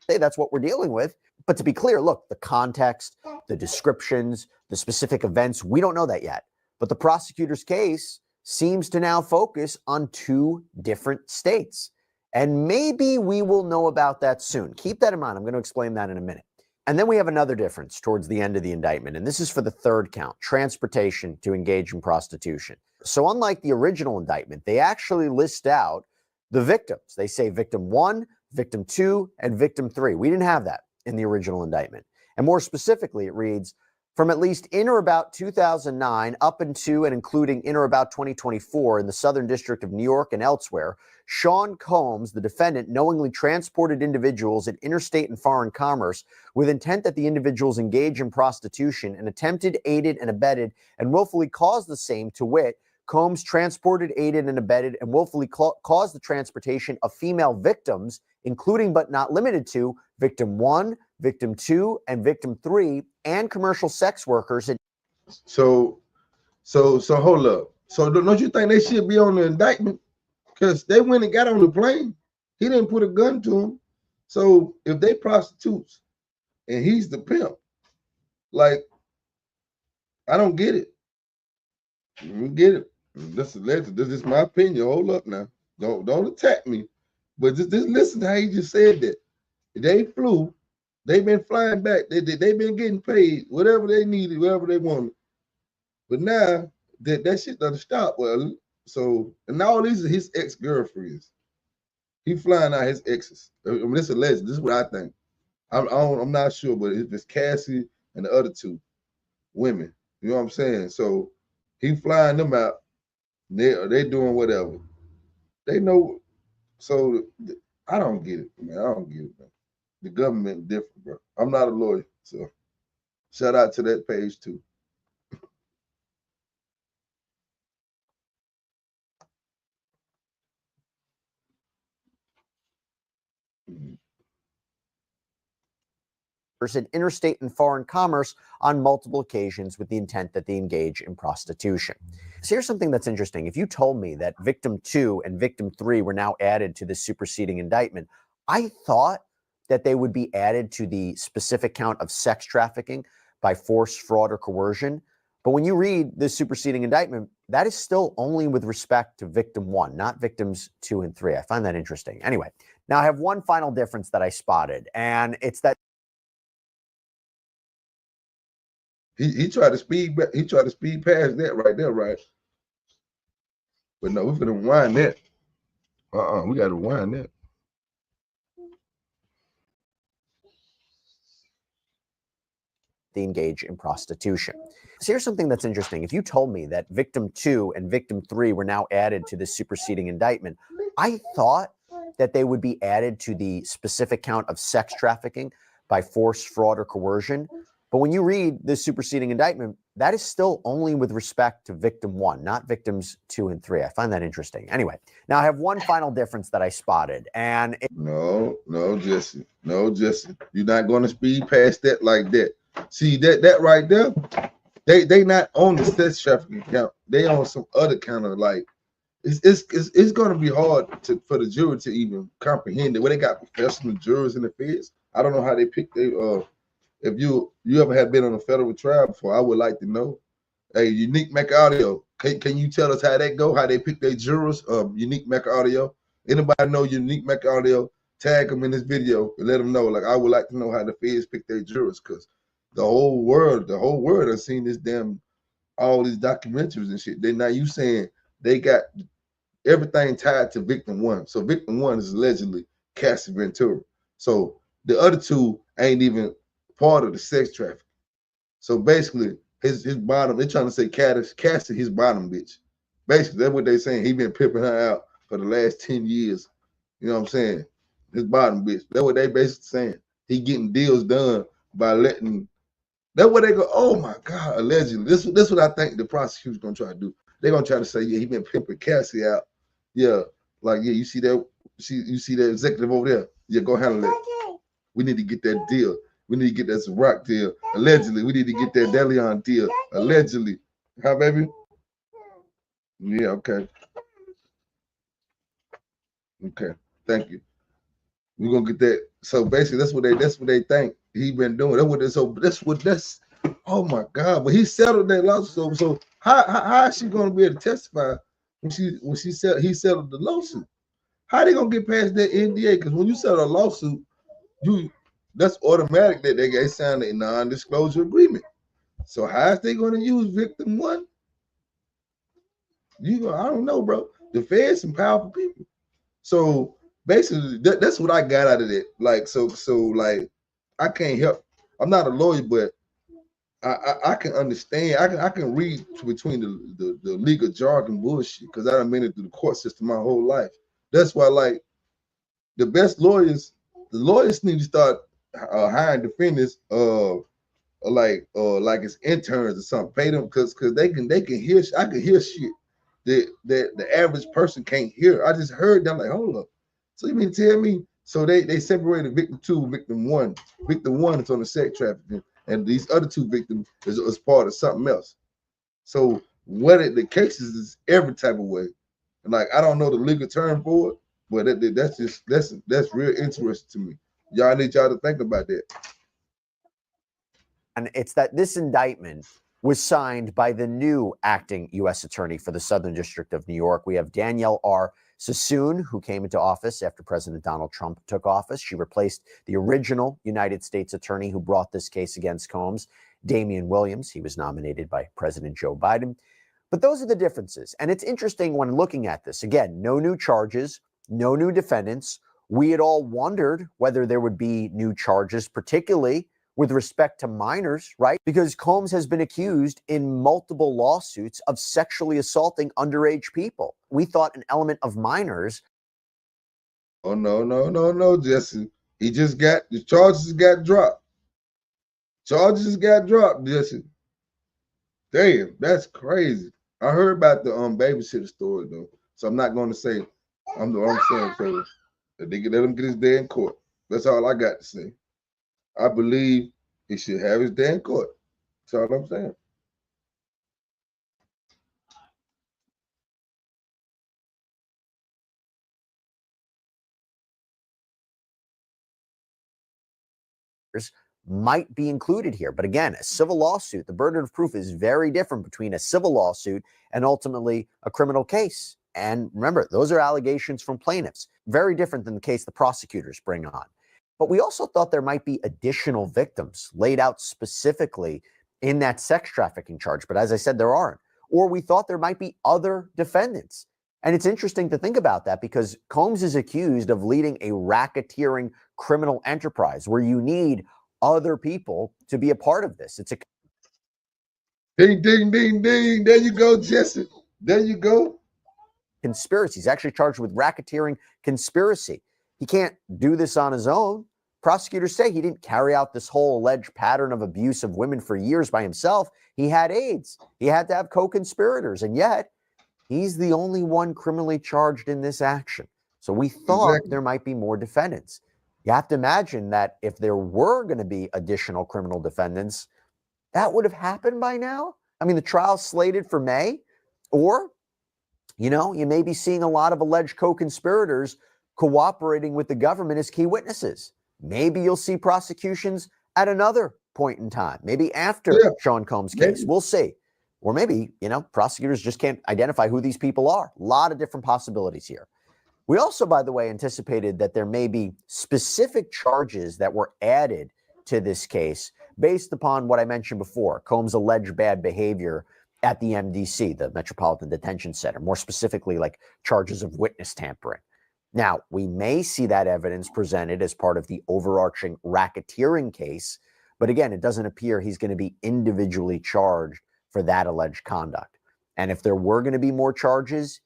Hey, that's what we're dealing with. But to be clear, look, the context, the descriptions, the specific events, we don't know that yet. But the prosecutor's case seems to now focus on two different states. And maybe we will know about that soon. Keep that in mind. I'm going to explain that in a minute. And then we have another difference towards the end of the indictment. And this is for the third count, transportation to engage in prostitution. So unlike the original indictment, they actually list out the victims. They say victim 1, victim 2, and victim 3. We didn't have that in the original indictment. And more specifically, it reads, from at least in or about 2009 up into and including in or about 2024 in the Southern District of New York and elsewhere, Sean Combs, the defendant, knowingly transported individuals in interstate and foreign commerce with intent that the individuals engage in prostitution and attempted, aided, and abetted, and willfully caused the same, to wit, Combs transported, aided, and abetted, and willfully caused the transportation of female victims, including but not limited to victim 1, victim 2, and victim 3, and commercial sex workers. So hold up. So don't you think they should be on the indictment? Because they went and got on the plane. He didn't put a gun to him. So if they prostitutes and he's the pimp, like, I don't get it. You get it. This is my opinion. Hold up now. Don't attack me. But just listen to how he just said that. They flew. They've been flying back. They've been getting paid whatever they needed, whatever they wanted. But now that shit doesn't stop. Well, so and all these are his ex-girlfriends. He flying out his exes. I mean, this is alleged. This is what I think. I'm not sure, but it's Cassie and the other two women. You know what I'm saying? So he flying them out. They doing whatever. They know. So I don't get it, man. I don't get it, man. The government different, bro. I'm not a lawyer, so shout out to that page too. in interstate and foreign commerce on multiple occasions with the intent that they engage in prostitution. So here's something that's interesting. If you told me that victim 2 and victim 3 were now added to the superseding indictment, I thought that they would be added to the specific count of sex trafficking by force, fraud, or coercion. But when you read the superseding indictment, that is still only with respect to victim 1, not victims 2 and 3. I find that interesting. Anyway, now I have one final difference that I spotted, and it's that he tried to speed back. He tried to speed past that right there, right? But no, we're gonna wind that. We got to wind that. they engage in prostitution. So here's something that's interesting. If you told me that victim 2 and victim 3 were now added to the superseding indictment, I thought that they would be added to the specific count of sex trafficking by force, fraud, or coercion. But when you read the superseding indictment, that is still only with respect to victim 1, not victims 2 and 3. I find that interesting. Anyway, now I have one final difference that I spotted, and no, Jesse, you're not going to speed past that like that. See that right there, they not on the sex trafficking count. They on some other kind of like. It's going to be hard for the jury to even comprehend it. Where they got professional jurors in the feds. I don't know how they pick they If you ever have been on a federal trial before, I would like to know. Hey, Unique Mac Audio, can you tell us how that go? How they pick their jurors? Unique Mac Audio. Anybody know Unique Mac Audio? Tag them in this video and let them know. Like I would like to know how the feds pick their jurors, because the whole world has seen this all these documentaries and shit. They now you saying they got everything tied to victim 1. So victim 1 is allegedly Cassie Ventura. So the other two ain't even part of the sex trafficking. So basically, his bottom, they're trying to say Cassie his bottom bitch. Basically, that's what they're saying. He been pimping her out for the last 10 years. You know what I'm saying? His bottom bitch. That's what they basically saying. He getting deals done by letting. That's what they go. Oh my God! Allegedly, this what I think the prosecution's gonna try to do. They're gonna try to say, yeah, he been pimping Cassie out. Yeah, like yeah, you see that? You see that executive over there? Yeah, go handle that. We need to get that deal. We need to get that Rock deal. Allegedly, we need to get that Deleon deal. Allegedly, how baby? Yeah, okay. Okay, thank you. We're gonna get that. So basically, that's what they think he been doing. That's oh my God! But he settled that lawsuit. So how is she gonna be able to testify when he settled the lawsuit? How they gonna get past that NDA? Because when you settle a lawsuit, that's automatic that they signed a non-disclosure agreement. So how is they gonna use victim 1? I don't know, bro. The feds some powerful people. So basically, that's what I got out of it. Like, so like, I can't help. I'm not a lawyer, but I can understand. I can read between the legal jargon bullshit, because I done been through the court system my whole life. That's why, like, the best lawyers, the lawyers need to start hiring defendants, like as interns or something. Pay them because they can hear. I can hear shit that the average person can't hear. I just heard them like, hold up. So you mean tell me? So they separated victim 2, victim 1. Victim 1 is on the sex trafficking, and these other 2 victims is part of something else. So what the cases is every type of way. And like I don't know the legal term for it, But that's real interesting to me. Y'all need y'all to think about that. And it's that this indictment was signed by the new acting U.S. Attorney for the Southern District of New York. We have Danielle R. Sassoon, who came into office after President Donald Trump took office. She replaced the original United States Attorney who brought this case against Combs, Damian Williams. He was nominated by President Joe Biden. But those are the differences. And it's interesting when looking at this. Again, no new charges, no new defendants. We had all wondered whether there would be new charges, particularly with respect to minors, right? Because Combs has been accused in multiple lawsuits of sexually assaulting underage people. We thought an element of minors. Oh, no, Jesse. The charges got dropped. Charges got dropped, Jesse. Damn, that's crazy. I heard about the babysitter story though, so I'm not going to say. I'm saying so that they can let him get his day in court. That's all I got to say. I believe he should have his day in court. That's all I'm saying. Might be included here. But again, a civil lawsuit, the burden of proof is very different between a civil lawsuit and ultimately a criminal case. And remember, those are allegations from plaintiffs. Very different than the case the prosecutors bring on. But we also thought there might be additional victims laid out specifically in that sex trafficking charge. But as I said, there aren't. Or we thought there might be other defendants. And it's interesting to think about that because Combs is accused of leading a racketeering criminal enterprise where you need other people to be a part of this. It's a ding, ding, ding, ding. There you go, Jesse. There you go. Conspiracy. He's actually charged with racketeering conspiracy. He can't do this on his own. Prosecutors say he didn't carry out this whole alleged pattern of abuse of women for years by himself. He had aides. He had to have co-conspirators. And yet, he's the only one criminally charged in this action. So we thought there might be more defendants. You have to imagine that if there were going to be additional criminal defendants, that would have happened by now. I mean, the trial's slated for May, or, you may be seeing a lot of alleged co-conspirators cooperating with the government as key witnesses. Maybe you'll see prosecutions at another point in time, maybe after Sean Combs' case. We'll see. Or maybe, prosecutors just can't identify who these people are. A lot of different possibilities here. We also, by the way, anticipated that there may be specific charges that were added to this case based upon what I mentioned before, Combs' alleged bad behavior at the MDC, the Metropolitan Detention Center, more specifically like charges of witness tampering. Now, we may see that evidence presented as part of the overarching racketeering case, but again, it doesn't appear he's going to be individually charged for that alleged conduct. And if there were going to be more charges,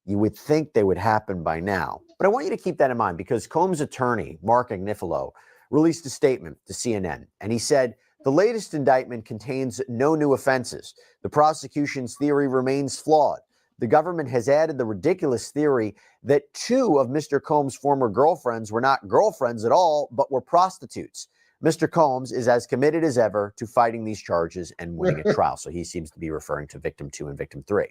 you would think they would happen by now. But I want you to keep that in mind because Combs' attorney, Mark Agnifilo, released a statement to CNN, and he said, the latest indictment contains no new offenses. The prosecution's theory remains flawed. The government has added the ridiculous theory that two of Mr. Combs' former girlfriends were not girlfriends at all, but were prostitutes. Mr. Combs is as committed as ever to fighting these charges and winning a trial. So he seems to be referring to victim 2 and victim 3.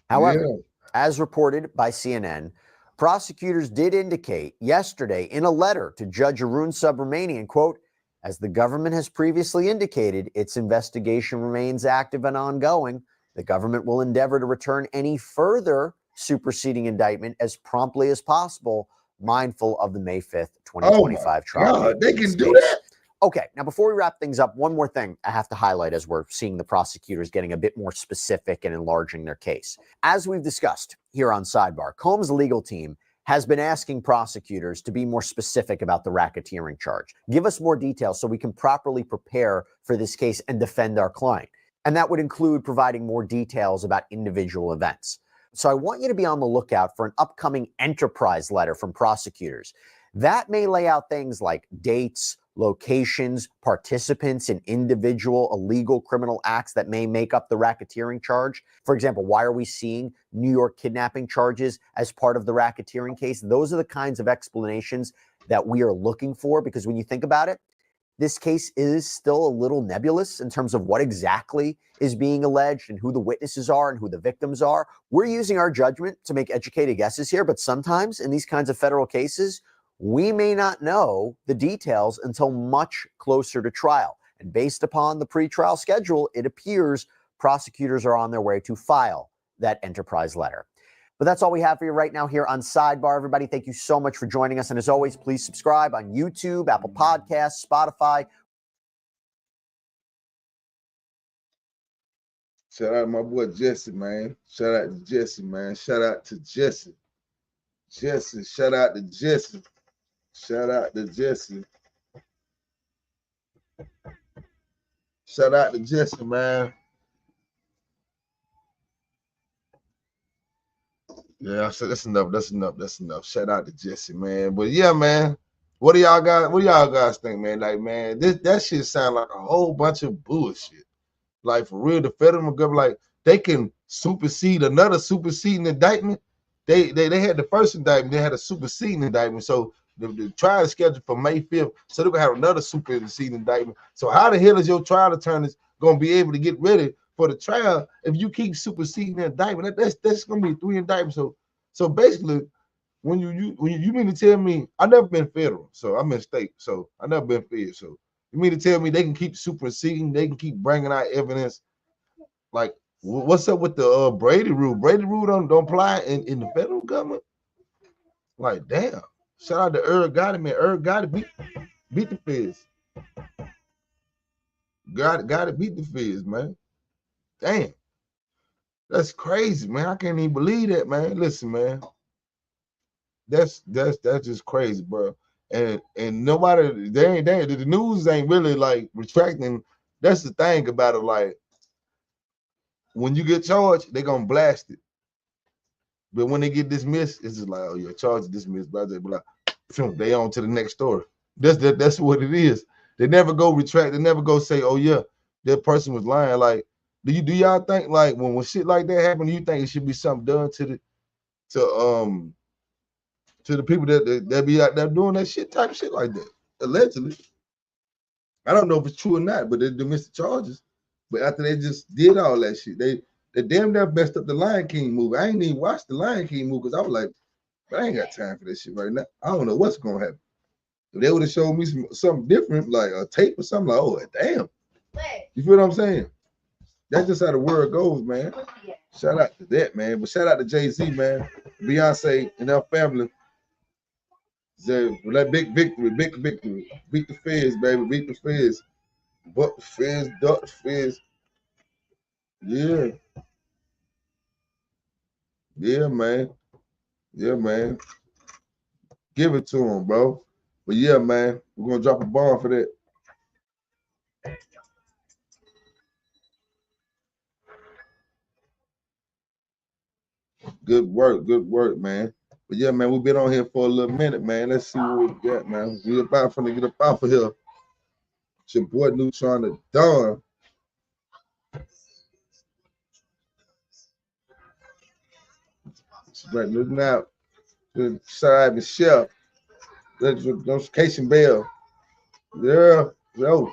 However, as reported by CNN, prosecutors did indicate yesterday in a letter to Judge Arun Subramanian, quote, as the government has previously indicated, its investigation remains active and ongoing. The government will endeavor to return any further superseding indictment as promptly as possible, mindful of the May 5th, 2025 trial. God, they can do that? Okay, now before we wrap things up, one more thing I have to highlight as we're seeing the prosecutors getting a bit more specific and enlarging their case. As we've discussed here on Sidebar, Combs' legal team has been asking prosecutors to be more specific about the racketeering charge. Give us more details so we can properly prepare for this case and defend our client. And that would include providing more details about individual events. So I want you to be on the lookout for an upcoming enterprise letter from prosecutors. That may lay out things like dates, locations, participants in individual illegal criminal acts that may make up the racketeering charge. For example, why are we seeing New York kidnapping charges as part of the racketeering case? Those are the kinds of explanations that we are looking for, because when you think about it, this case is still a little nebulous in terms of what exactly is being alleged and who the witnesses are and who the victims are. We're using our judgment to make educated guesses here, but sometimes in these kinds of federal cases, we may not know the details until much closer to trial. And based upon the pretrial schedule, it appears prosecutors are on their way to file that enterprise letter. But that's all we have for you right now here on Sidebar. Everybody, thank you so much for joining us. And as always, please subscribe on YouTube, Apple Podcasts, Spotify. Shout out to my boy Jesse, man. Shout out to Jesse, man. Shout out to Jesse. Jesse, shout out to Jesse. Shout out to Jesse. Shout out to Jesse, man. Yeah, so that's enough. That's enough. That's enough. Shout out to Jesse, man. But yeah, man. What do y'all guys think, man? Like, man, that shit sound like a whole bunch of bullshit. Like, for real, the federal government, like, they can supersede another superseding indictment. They had the first indictment, they had a superseding indictment. So the trial is scheduled for May 5th. So they're gonna have another superseding indictment. So how the hell is your trial attorneys gonna be able to get ready for the trial if you keep superseding the indictment? That's gonna be 3 indictments. So basically, when you mean to tell me, I never been federal, so I'm in state, so I never been federal. So you mean to tell me they can keep superseding, they can keep bringing out evidence? Like, what's up with the Brady rule? Brady rule don't apply in the federal government. Like, damn. Shout out to Earl Gotti, man. Earl Gotti beat the feds. Gotti beat the feds, man. Damn. That's crazy, man. I can't even believe that, man. Listen, man. That's just crazy, bro. And nobody, the news ain't really like retracting. That's the thing about it. Like, when you get charged, they're gonna blast it. But when they get dismissed, it's just like, oh, your charge is dismissed, blah, blah, blah. They on to the next story. That's what it is. They never go retract. They never go say, oh yeah, that person was lying. Like, do y'all think, like, when shit like that happen, do you think it should be something done to the people that be out there doing that shit, type of shit like that? Allegedly. I don't know if it's true or not, but they dismissed the charges. But after they just did all that shit, they damn near messed up the Lion King movie. I ain't even watched the Lion King movie because I was like, but I ain't got time for this shit right now. I don't know what's gonna happen. If they would have showed me something different, like a tape or something, like, oh damn. You feel what I'm saying? That's just how the world goes, man. Shout out to that, man. But shout out to Jay-Z, man. Beyonce and their family. That big victory. Beat the feds, baby. Beat the feds. Buck the feds, duck the feds. Yeah. Yeah, man. Yeah, man. Give it to him, bro. But yeah, man, we're gonna drop a bomb for that. Good work, man. But yeah, man, we've been on here for a little minute, man. Let's see what we got, man. We about to get up off of here. It's your boy Neutron the Dawn. Right, looking out. Side Michelle. Notification bell. Yeah, yo.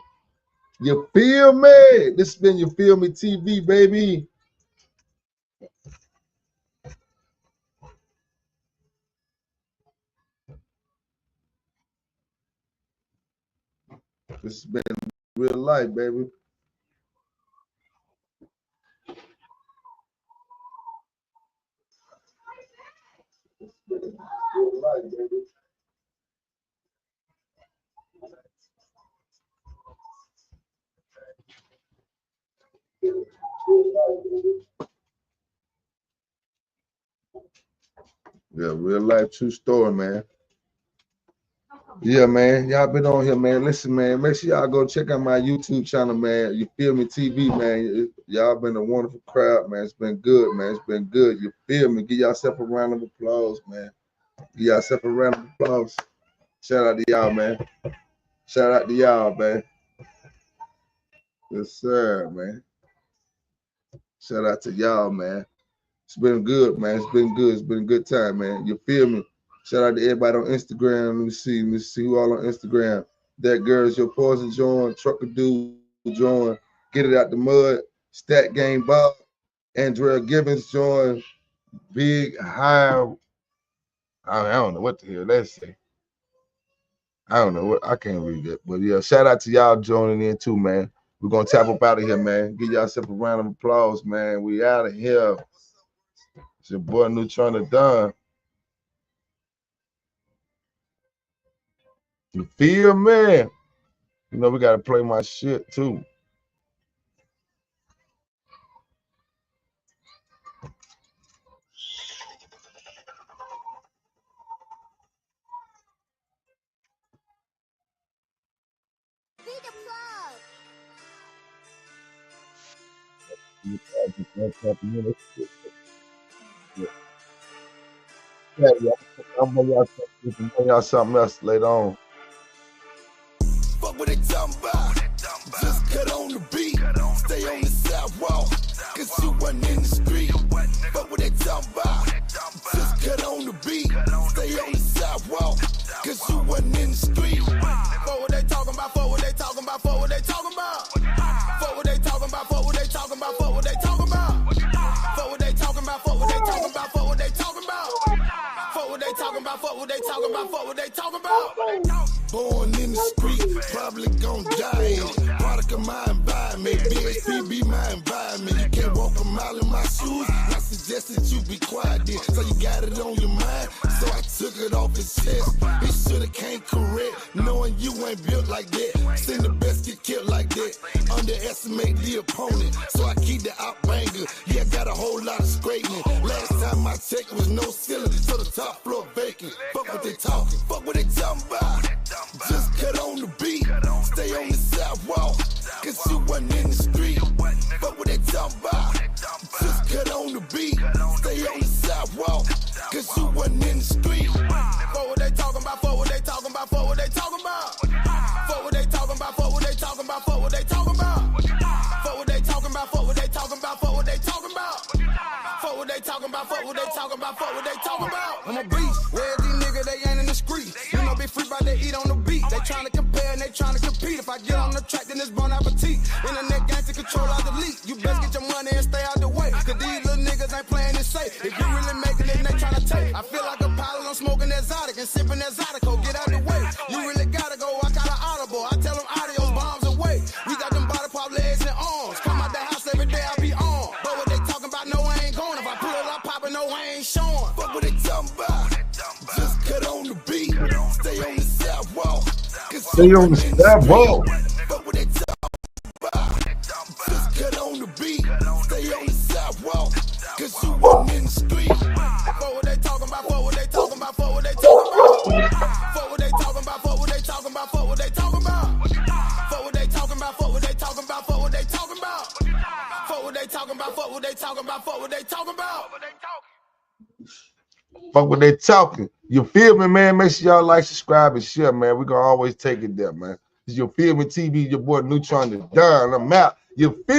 You feel me? This has been You Feel Me TV, baby. This has been real life, baby. Real life, baby. Yeah, real life, true story, man. Yeah, man. Y'all been on here, man. Listen, man. Make sure y'all go check out my YouTube channel, man. You Feel Me TV, man. Y'all been a wonderful crowd, man. It's been good, man. It's been good. You feel me? Give yourself a round of applause, man. Give yourself a round of applause. Shout out to y'all, man. Shout out to y'all, man. Yes, sir, man. Shout out to y'all, man. It's been good, man. It's been good. It's been a good time, man. You feel me? Shout out to everybody on Instagram. Let me see who all on Instagram. That Girl's Your Poison join, Trucker Dude join, Get It Out the Mud, Stat Game Bob, Andrea Gibbons join, Big High. I don't know what the hell that say. I don't know what I can't read it, but yeah, shout out to y'all joining in too, man. We're gonna tap up out of here, man. Give yourself a round of applause, man. We out of here. It's your boy Neutron the Don. You feel me? You know we gotta play my shit too. I'm gonna y'all something else later on. Fuck what they talking about. Just cut on the beat. Stay on the sidewalk. Cause you wasn't in the street. Fuck what they talking about. Just cut on the beat. Stay on the sidewalk. Cause you wasn't in the street. Fuck what they talking about. Fuck what they talking about. Fuck what they talking about. Fuck what they talking about. Fuck what they talking about. Fuck what they talking about. Fuck what they talking about. Fuck what they talking about. Fuck what they talking about. Fuck what they talking about. Fuck what they talking about. Fuck what they talking about. Born in the street, probably gon' die in it. Product of my environment, BHP be my environment. You can't walk a mile in my shoes. I suggest that you be quiet then. So you got it on your mind, so I took it off his chest. He shoulda came correct, knowing you ain't built like that. Seen the best get killed like that. Underestimate the opponent, so I keep the outbanger. Yeah, got a whole lot of straightening. Last time I checked, it was no ceiling, so the top floor vacant. Fuck what they talking, fuck what they talking about. Just cut on the beat, stay on the sidewalk, cause you wasn't in the street. Fuck what they talking about. Just cut on the beat, stay on the sidewalk, cause you wasn't in the street. Fuck what they talking about, fuck what they talking about, fuck what they talking about. Fuck what they talking about, fuck what they talking about, fuck what they talking about. Fuck what they talking about, fuck what they talking about, fuck what they talking about. Fuck what they talking about, fuck what they talking about, fuck what they talking about. I'm a beast, where these niggas, they ain't in the street. You know, be free by they eat on the beat. They trying to compare and they trying to compete. If I get on the track, then it's bon appetit. Internet gang to control all the leak. You best get your money and stay out the way. Cause these little niggas ain't playing it safe. If you really making it, they trying to take. I feel like a pilot, I'm smoking exotic and sipping exotico. Get out the way. You really gotta go. I got an audible. I tell them adios, bombs away. We got them body pop legs and arms. Come out the house every day, I be on. But what they talking about, no, I ain't going. If I pull it, I pop it, no, I ain't showing. Fuck what they talking about. Just cut on the beat. Stay on the sidewalk. Stay on the sidewalk. Fuck what they talking about. Just cut on the beat. Stay on the sidewalk. Cause you wasn't in the street. Fuck what they talking about. Fuck what they talking about. Fuck what they talking about. Fuck what they talking about. Fuck what they talking about. Fuck what they talking about. Fuck what they talking about. Fuck what they talking about. Fuck what they talking about. Fuck what they talking about. Fuck what they talking about. Fuck what they talking about. Fuck what they talking. You feel me, man? Make sure y'all like, subscribe, and share, man. We're gonna always take it there, man. It's your Feel Me TV, your boy Neutron the Don. I'm out. You feel